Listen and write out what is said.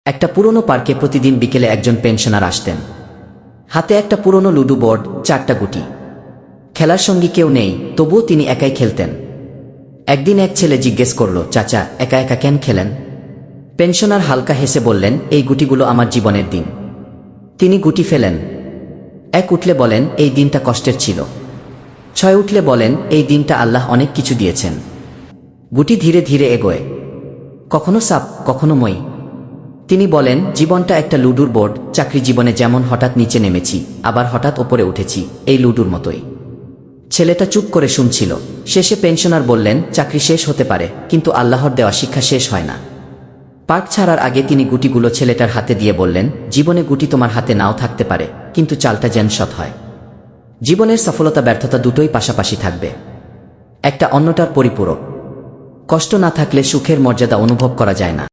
একটা পুরনো পার্কে প্রতিদিন বিকেলে একজন পেনশনার আসতেন। হাতে একটা পুরনো লুডো বোর্ড, 4টা গুটি। খেলার সঙ্গী কেউ নেই, তবুও তিনি একাই খেলতেন। একদিন এক ছেলে জিজ্ঞেস করল, চাচা একা একা কেন খেলেন? পেনশনার হালকা হেসে বললেন, এই গুটিগুলো আমার জীবনের দিন। তিনি গুটি ফেলেন। 1 উঠলে বলেন, এই দিনটা কষ্টের ছিল। 6 উঠলে বলেন, এই দিনটা আল্লাহ অনেক কিছু দিয়েছেন। গুটি ধীরে ধীরে এগোয়, কখনো সাপ, কখনো মই। তিনি বলেন, জীবনটা একটা লুডুর বোর্ড, চাকরি জীবনে যেমন হঠাৎ নিচে নেমেছি, আবার হঠাৎ ওপরে উঠেছি, এই লুডুর মতোই। ছেলেটা চুপ করে শুনছিল। শেষে পেনশনার বললেন, চাকরি শেষ হতে পারে, কিন্তু আল্লাহর দেওয়া শিক্ষা শেষ হয় না। পার্ক ছাড়ার আগে তিনি গুটিগুলো ছেলেটার হাতে দিয়ে বললেন, জীবনে গুটি তোমার হাতে নাও থাকতে পারে, কিন্তু চালটা যেন সৎ হয়। জীবনের সফলতা ব্যর্থতা দুটোই পাশাপাশি থাকবে, একটা অন্যটার পরিপূরক। কষ্ট না থাকলে সুখের মর্যাদা অনুভব করা যায় না।